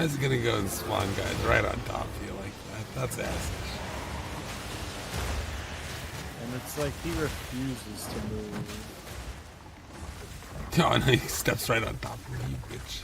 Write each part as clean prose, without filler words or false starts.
guy's gonna go and spawn guys right on top of you like that. That's ass. And it's like he refuses to move. Oh, no, he steps right on top of me, you bitch.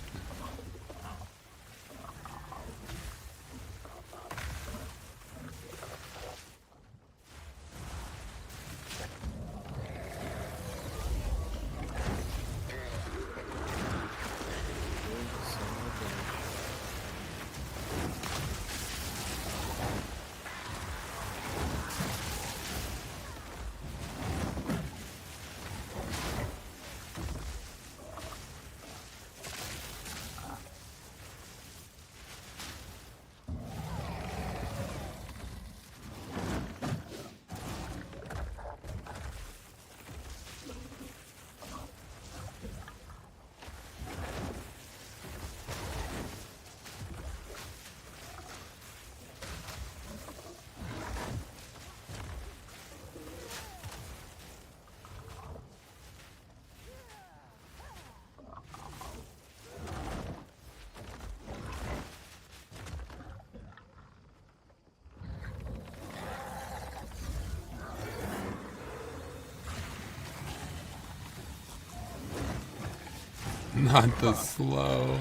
Not the slow.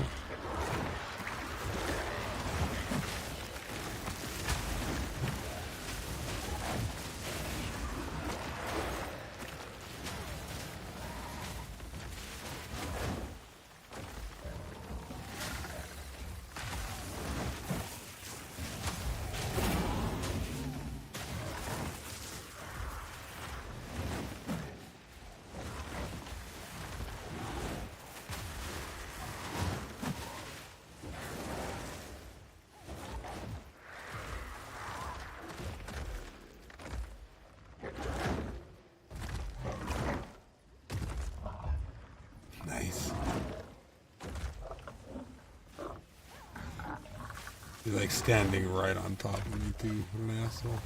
Nice. He's like standing right on top of me too. What an asshole.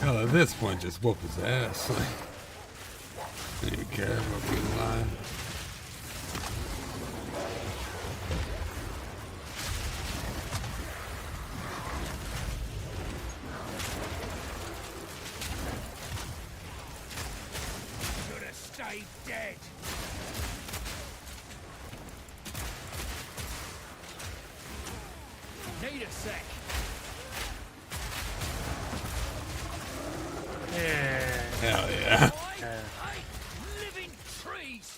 Hell, at this point, just whoop his ass. Like, don't even care about being alive. Should have stayed dead. Need a sec. Hell yeah. I hate living trees.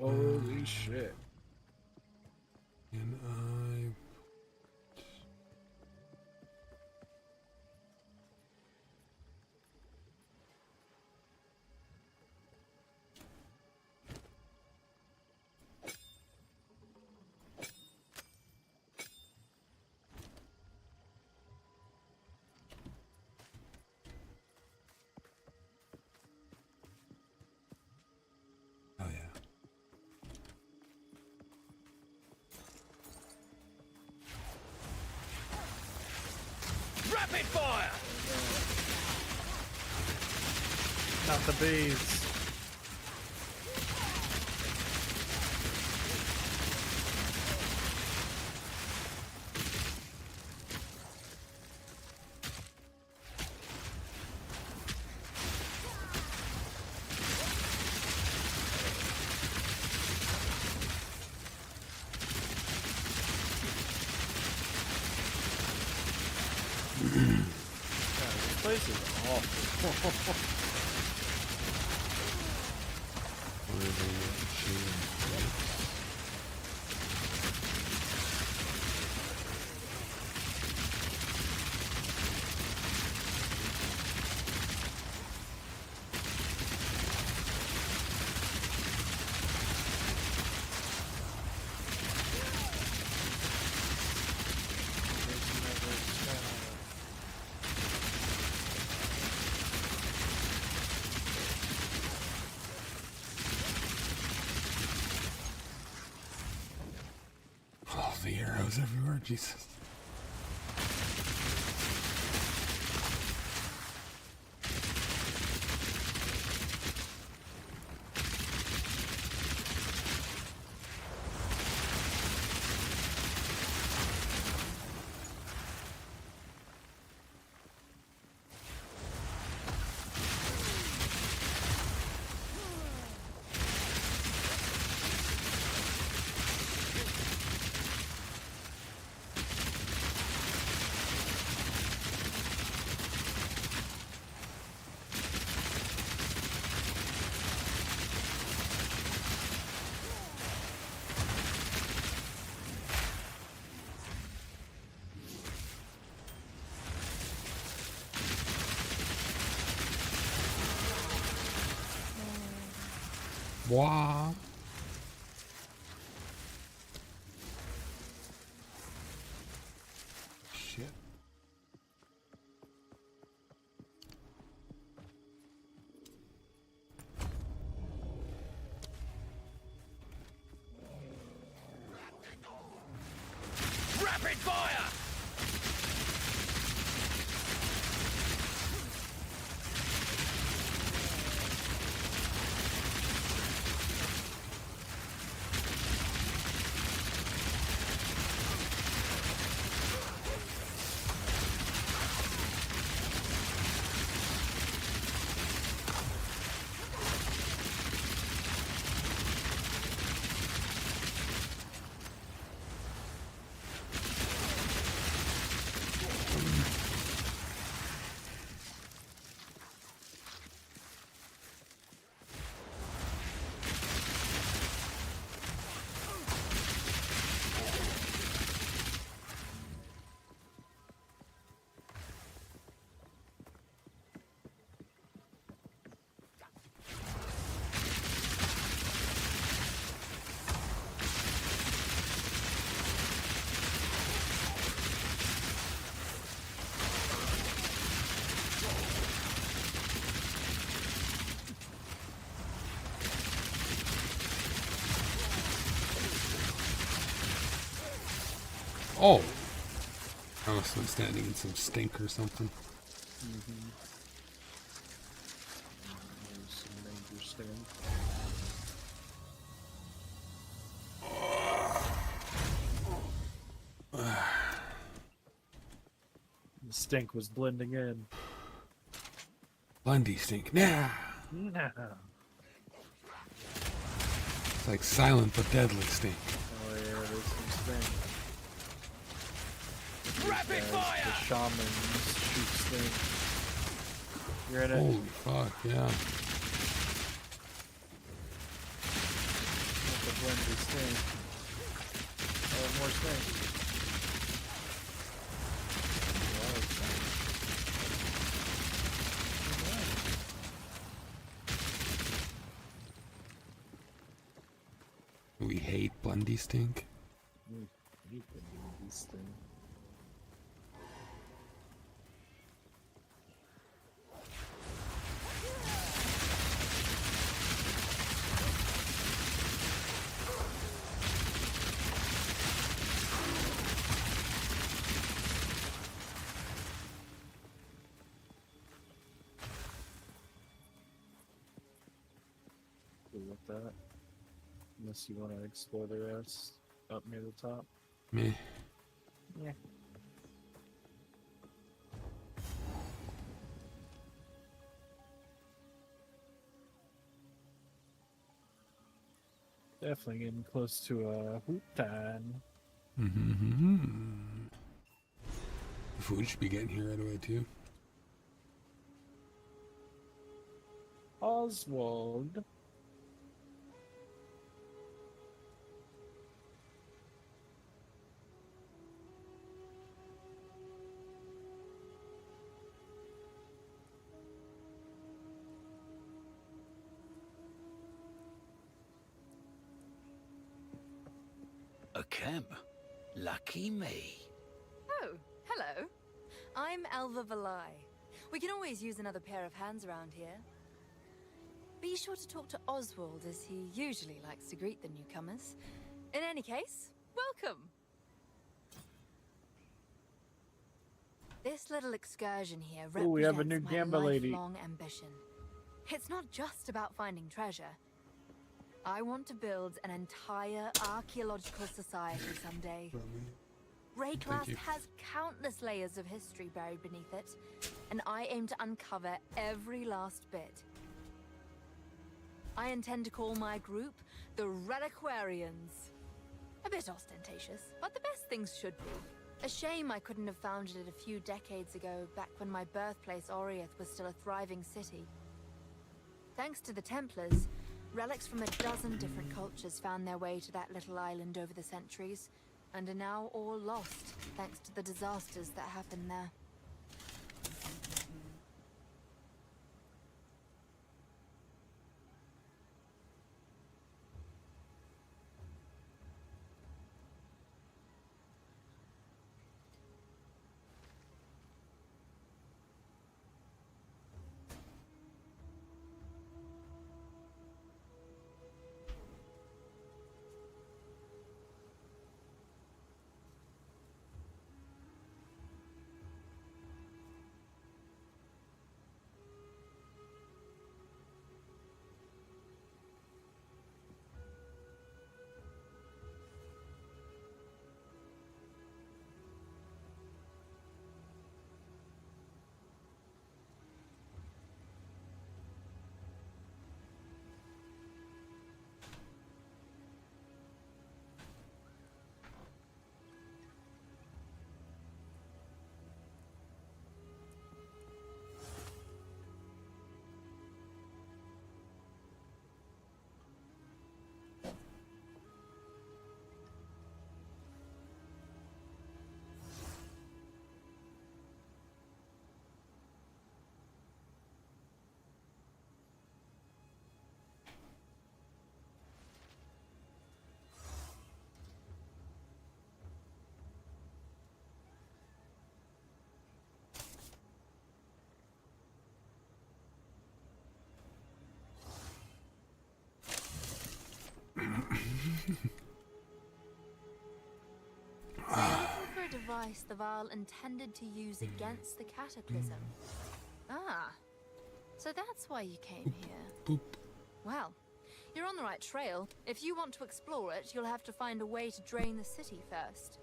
Holy shit. And I... Oh yeah. Rapid fire. Not the bees. this place is awful. Where are they shooting? Oh, the arrows everywhere, Jesus. Wow. Shit. Rapid fire! Oh! I must have been standing in some stink or something. There's some major stink. The stink was blending in. Bundy stink. Nah! No. It's like silent but deadly stink. Oh yeah, there's some stink. Rapid Guys, fire! the shamans shoot stink. You're in it. Holy fuck, yeah. With the blended stink. Oh, more stink. A lot of stink. We hate Bundy stink. You can do this thing. Cool with that. Unless you want to explore the rest up near the top. Meh. Yeah. Definitely getting close to a hoop time. food should be getting here right away too. Oswald. A camp? Lucky me. Oh, hello. I'm Elva Valai. We can always use another pair of hands around here. Be sure to talk to Oswald, as he usually likes to greet the newcomers. In any case, welcome! This little excursion here Ooh, we have a new represents my Gamba lady. lifelong ambition. It's not just about finding treasure. I want to build an entire archaeological society someday. Rayclast you. has countless layers of history buried beneath it, and I aim to uncover every last bit. I intend to call my group the Reliquarians. A bit ostentatious, but the best things should be. A shame I couldn't have founded it a few decades ago, back when my birthplace Oriath was still a thriving city. Thanks to the Templars, relics from a dozen different cultures found their way to that little island over the centuries, and are now all lost, thanks to the disasters that happened there. For a device the Vaal intended to use against the Cataclysm. Ah, so that's why you came here. Boop. Well, you're on the right trail. If you want to explore it, you'll have to find a way to drain the city first.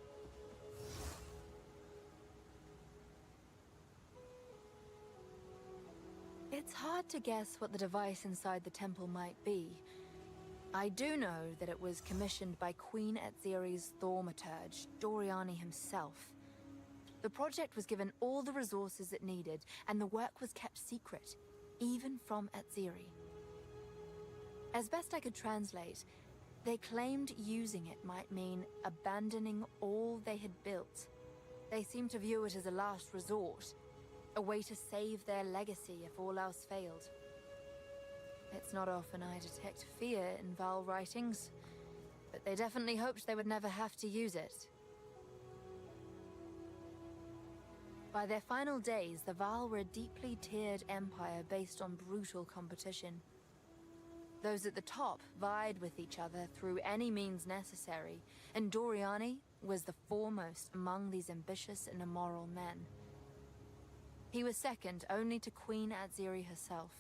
It's hard to guess what the device inside the temple might be. I do know that it was commissioned by Queen Etziri's thaumaturge, Doriani himself. The project was given all the resources it needed, and the work was kept secret, even from Etziri. As best I could translate, they claimed using it might mean abandoning all they had built. They seemed to view it as a last resort, a way to save their legacy if all else failed. It's not often I detect fear in Vaal writings, but they definitely hoped they would never have to use it. By their final days, the Vaal were a deeply tiered empire based on brutal competition. Those at the top vied with each other through any means necessary, and Doriani was the foremost among these ambitious and immoral men. He was second only to Queen Etziri herself.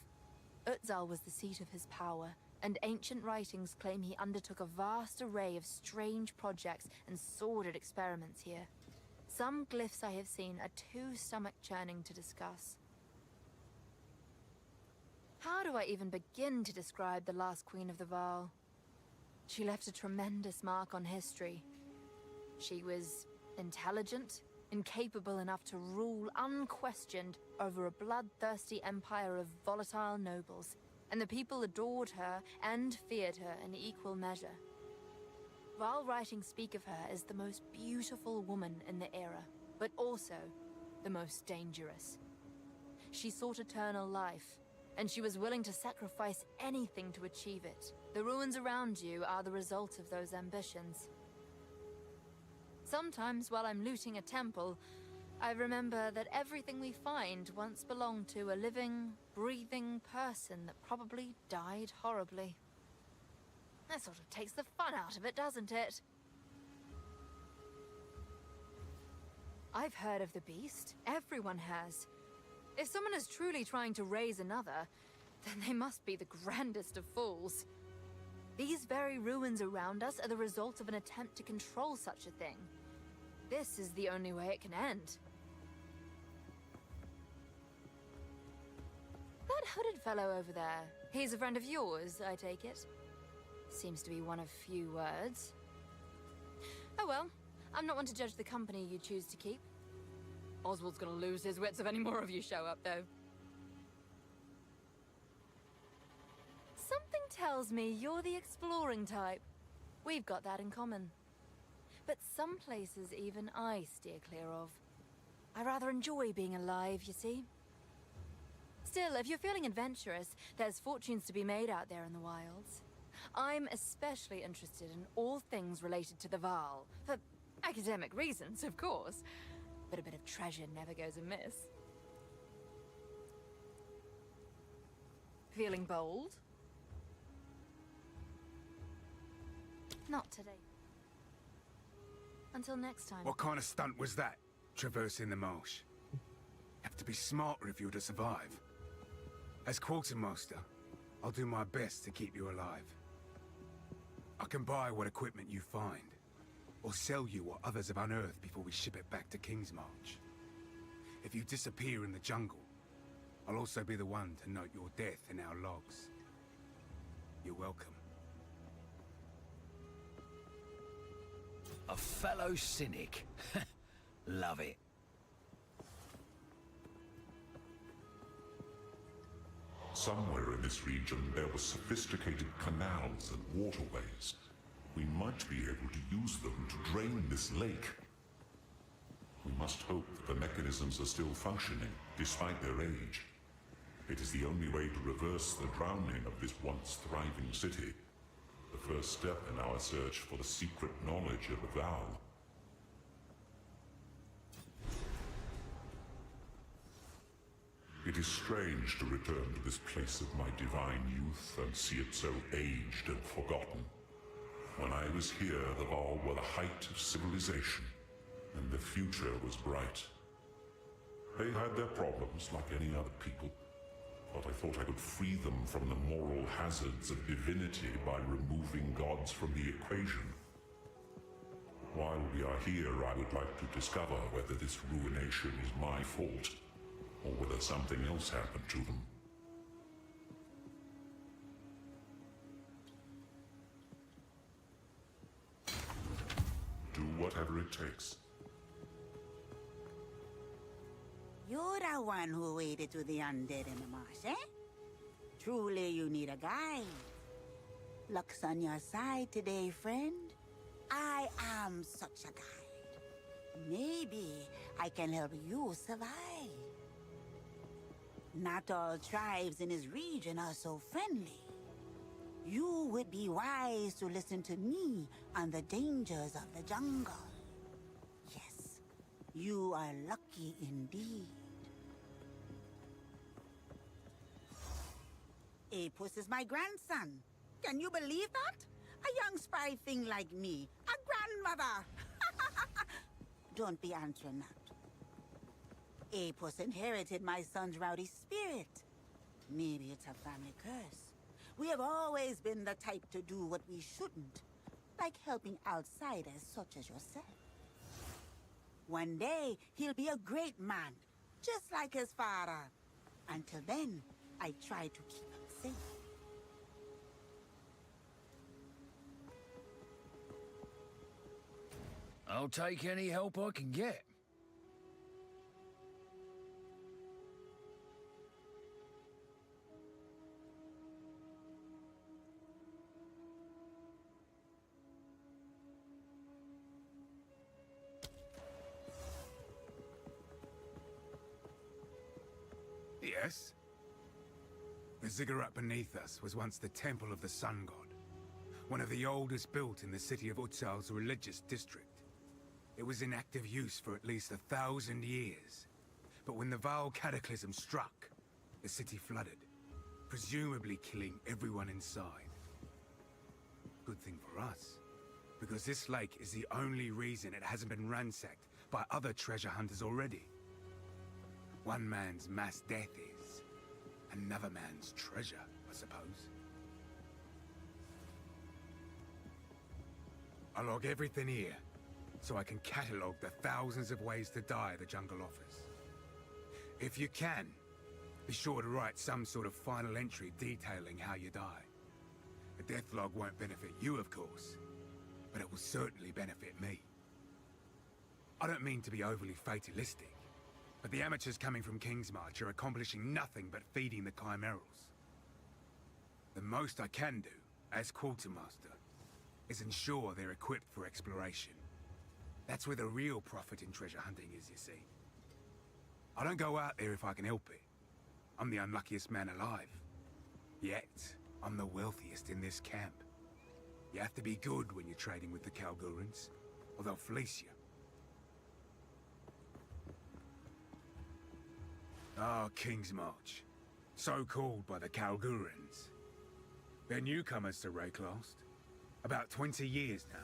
Exiled was the seat of his power, and ancient writings claim he undertook a vast array of strange projects and sordid experiments here. Some glyphs I have seen are too stomach-churning to discuss. How do I even begin to describe the last queen of the Vaal? She left a tremendous mark on history. She was intelligent, incapable enough to rule unquestioned over a bloodthirsty empire of volatile nobles, and the people adored her and feared her in equal measure. Val writings speak of her as the most beautiful woman in the era, but also the most dangerous. She sought eternal life, and she was willing to sacrifice anything to achieve it. The ruins around you are the result of those ambitions. Sometimes while I'm looting a temple, I remember that everything we find once belonged to a living, breathing person that probably died horribly. That sort of takes the fun out of it, doesn't it? I've heard of the beast. Everyone has. If someone is truly trying to raise another, then they must be the grandest of fools. These very ruins around us are the result of an attempt to control such a thing. This is the only way it can end. That hooded fellow over there, he's a friend of yours, I take it? Seems to be one of few words. Oh well, I'm not one to judge the company you choose to keep. Oswald's gonna lose his wits if any more of you show up, though. Something tells me you're the exploring type. We've got that in common. But some places even I steer clear of. I rather enjoy being alive, you see. Still, if you're feeling adventurous, there's fortunes to be made out there in the wilds. I'm especially interested in all things related to the Vaal. For academic reasons, of course. But a bit of treasure never goes amiss. Feeling bold? Not today. Until next time. What kind of stunt was that? Traversing the marsh. Have to be smarter if you're to survive. As quartermaster, I'll do my best to keep you alive. I can buy what equipment you find, or sell you what others have unearthed before we ship it back to Kingsmarch. If you disappear in the jungle, I'll also be the one to note your death in our logs. You're welcome. A fellow cynic. Love it. Somewhere in this region there were sophisticated canals and waterways. We might be able to use them to drain this lake. We must hope that the mechanisms are still functioning, despite their age. It is the only way to reverse the drowning of this once thriving city. The first step in our search for the secret knowledge of the Vow. It is strange to return to this place of my divine youth and see it so aged and forgotten. When I was here, the Vaal were the height of civilization, and the future was bright. They had their problems like any other people, but I thought I could free them from the moral hazards of divinity by removing gods from the equation. While we are here, I would like to discover whether this ruination is my fault, or whether something else happened to them. Do whatever it takes. You're the one who waded to the undead in the marsh, eh? Truly you need a guide. Luck's on your side today, friend. I am such a guide. Maybe I can help you survive. Not all tribes in this region are so friendly. You would be wise to listen to me on the dangers of the jungle. Yes, you are lucky indeed. Apus is my grandson. Can you believe that? A young spry thing like me. A grandmother. Don't be answering that. Apus inherited my son's rowdy spirit. Maybe it's a family curse. We have always been the type to do what we shouldn't, like helping outsiders such as yourself. One day, he'll be a great man, just like his father. Until then, I try to keep him safe. I'll take any help I can get. Yes. The ziggurat beneath us was once the temple of the sun god, one of the oldest built in the city of Exiled's religious district. It was in active use for at least 1,000 years. But when the Val cataclysm struck, the city flooded, presumably killing everyone inside. Good thing for us, because this lake is the only reason it hasn't been ransacked by other treasure hunters already. One man's mass death is another man's treasure, I suppose. I log everything here, so I can catalogue the thousands of ways to die the jungle offers. If you can, be sure to write some sort of final entry detailing how you die. A death log won't benefit you, of course, but it will certainly benefit me. I don't mean to be overly fatalistic, but the amateurs coming from Kingsmarch are accomplishing nothing but feeding the chimerals. The most I can do, as quartermaster, is ensure they're equipped for exploration. That's where the real profit in treasure hunting is, you see. I don't go out there if I can help it. I'm the unluckiest man alive. Yet, I'm the wealthiest in this camp. You have to be good when you're trading with the Kalgurans, or they'll fleece you. Ah, Kingsmarch. So called by the Kalgurans. They're newcomers to Rayclast. About 20 years now.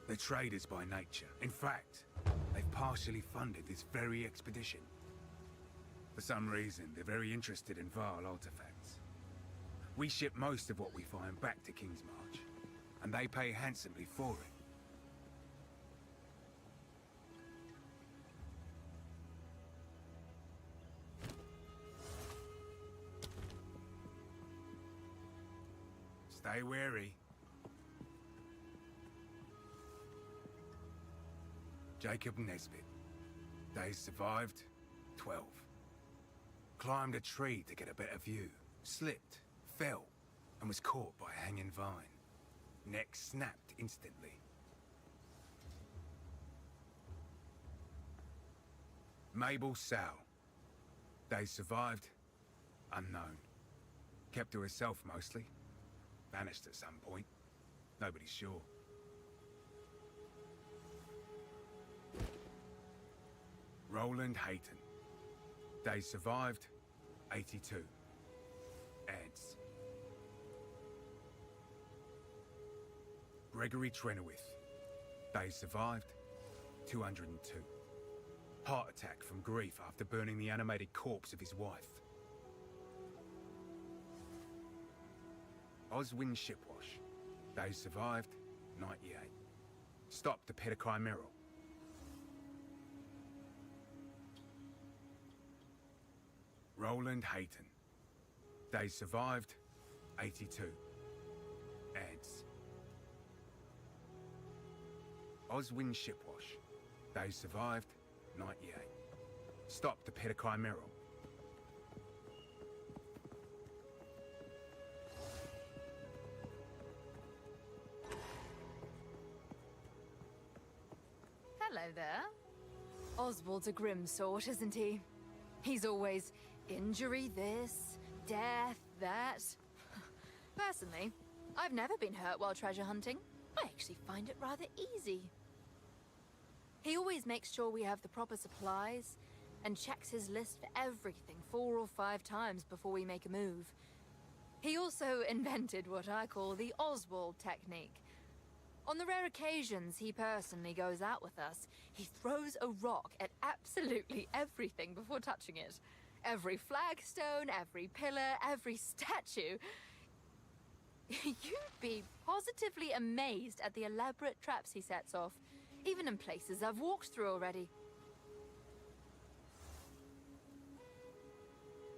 They're traders by nature. In fact, they've partially funded this very expedition. For some reason, they're very interested in Val artifacts. We ship most of what we find back to Kingsmarch, and they pay handsomely for it. Stay wary. Jacob Nesbitt. Days survived, 12. Climbed a tree to get a better view. Slipped, fell, and was caught by a hanging vine. Neck snapped instantly. Mabel Sal. Days survived, unknown. Kept to herself mostly. Vanished at some point. Nobody's sure. Roland Hayton. Days survived, 82. Ads. Gregory Trenowith. Days survived, 202. Heart attack from grief after burning the animated corpse of his wife. Oswin Shipwash. Days survived, 98. Stopped to pet a chimeral. Roland Hayton. Days survived, 82. Ads. Oswin Shipwash. Days survived, 98. Stopped to pet a chimeral. Hello there. Oswald's a grim sort, isn't he? He's always injury this, death that. Personally, I've never been hurt while treasure hunting. I actually find it rather easy. He always makes sure we have the proper supplies and checks his list for everything 4 or 5 times before we make a move. He also invented what I call the Oswald technique. On the rare occasions he personally goes out with us, he throws a rock at absolutely everything before touching it. Every flagstone, every pillar, every statue. You'd be positively amazed at the elaborate traps he sets off, even in places I've walked through already.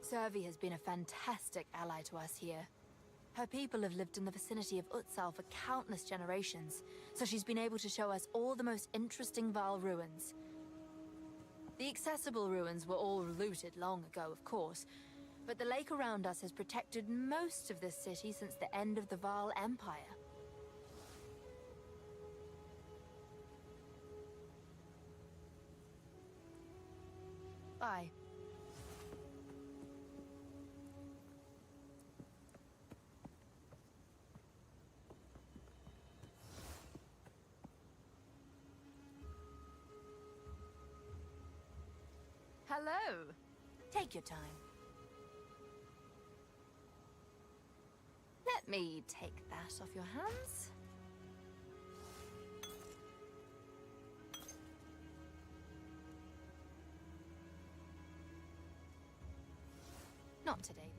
Servi has been a fantastic ally to us here. Her people have lived in the vicinity of Exile for countless generations, so she's been able to show us all the most interesting Val ruins. The accessible ruins were all looted long ago, of course, but the lake around us has protected most of this city since the end of the Val Empire. Bye. Hello. Take your time. Let me take that off your hands. Not today.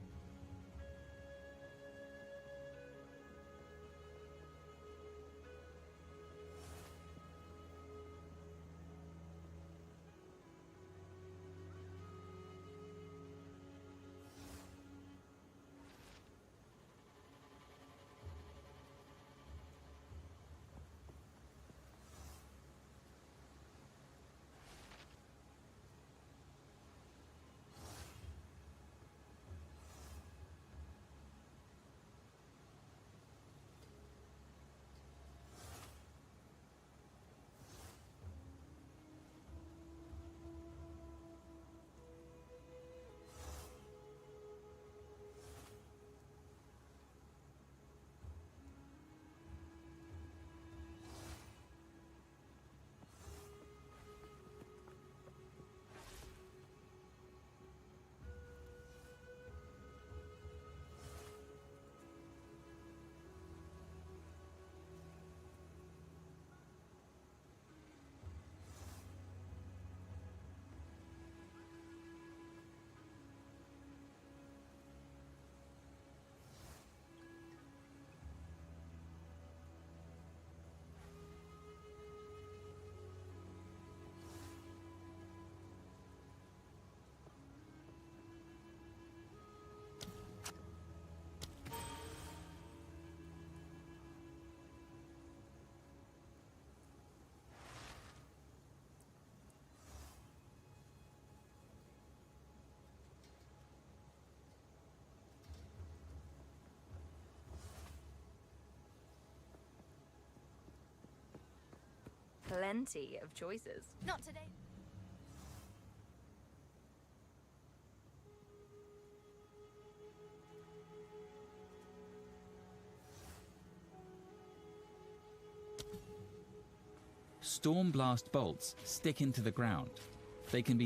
Plenty of choices. Not today. Stormblast bolts stick into the ground. They can be